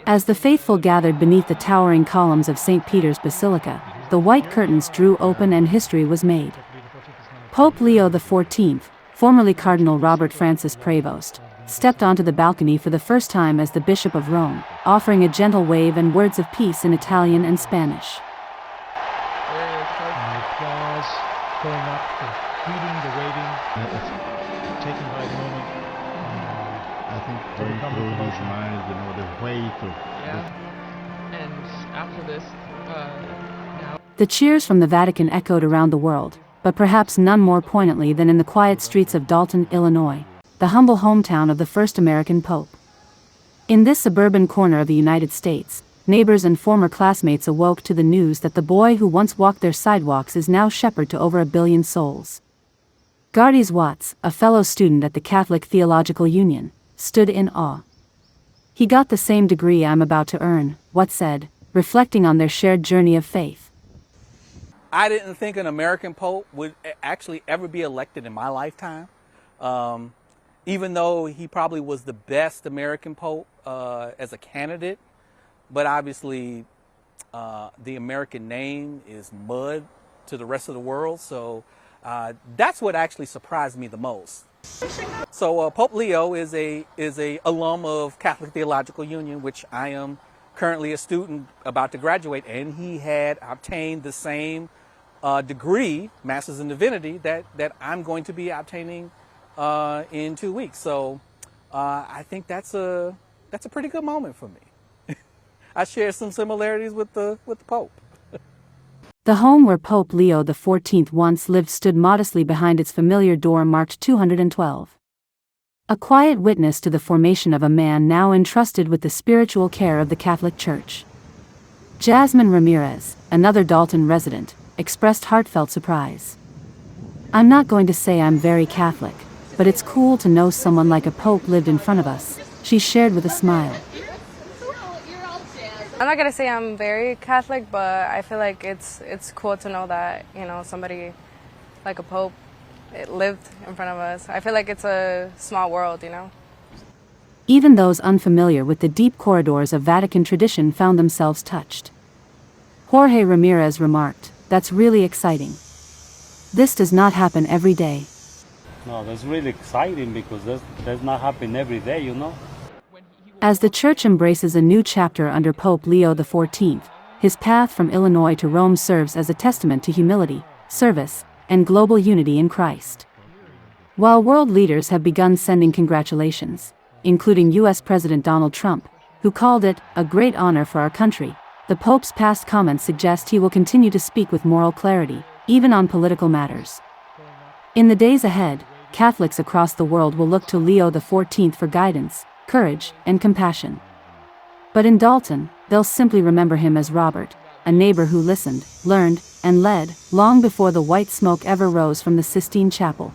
As the faithful gathered beneath the towering columns of St. Peter's Basilica, the white curtains drew open and history was made. Pope Leo XIV, formerly Cardinal Robert Francis Prevost, stepped onto the balcony for the first time as the Bishop of Rome, offering a gentle wave and words of peace in Italian and Spanish. And the applause going up, the greeting, the waving, taken by the moment. I think going through his mind, the weight of... Yeah, and after this, now... The cheers from the Vatican echoed around the world, but perhaps none more poignantly than in the quiet streets of Dolton, Illinois, the humble hometown of the first American pope. In this suburban corner of the United States, neighbors and former classmates awoke to the news that the boy who once walked their sidewalks is now shepherd to over 1 billion souls. Gardes Watts, a fellow student at the Catholic Theological Union, stood in awe. "He got the same degree I'm about to earn," Watts said, reflecting on their shared journey of faith. I didn't think an American pope would actually ever be elected in my lifetime. Even though he probably was the best American pope as a candidate, but obviously the American name is mud to the rest of the world, so that's what actually surprised me the most. So Pope Leo is a alum of Catholic Theological Union, which I am currently a student about to graduate, and he had obtained the same degree, Master's in Divinity, that I'm going to be obtaining in 2 weeks. So I think that's a pretty good moment for me. I share some similarities with the Pope. The home where Pope Leo XIV once lived stood modestly behind its familiar door marked 212. A quiet witness to the formation of a man now entrusted with the spiritual care of the Catholic Church. Jasmine Ramirez, another Dolton resident, expressed heartfelt surprise. "I'm not going to say I'm very Catholic, but it's cool to know someone like a pope lived in front of us," she shared with a smile. I'm not gonna say I'm very Catholic, but I feel like it's cool to know that, somebody like a pope, it lived in front of us. I feel like it's a small world, Even those unfamiliar with the deep corridors of Vatican tradition found themselves touched. Jorge Ramirez remarked, "That's really exciting. This does not happen every day." No, that's really exciting because that does not happen every day, As the Church embraces a new chapter under Pope Leo XIV, his path from Illinois to Rome serves as a testament to humility, service, and global unity in Christ. While world leaders have begun sending congratulations, including U.S. President Donald Trump, who called it a great honor for our country, the Pope's past comments suggest he will continue to speak with moral clarity, even on political matters. In the days ahead, Catholics across the world will look to Leo XIV for guidance, courage, and compassion. But in Dolton, they'll simply remember him as Robert, a neighbor who listened, learned, and led, long before the white smoke ever rose from the Sistine Chapel.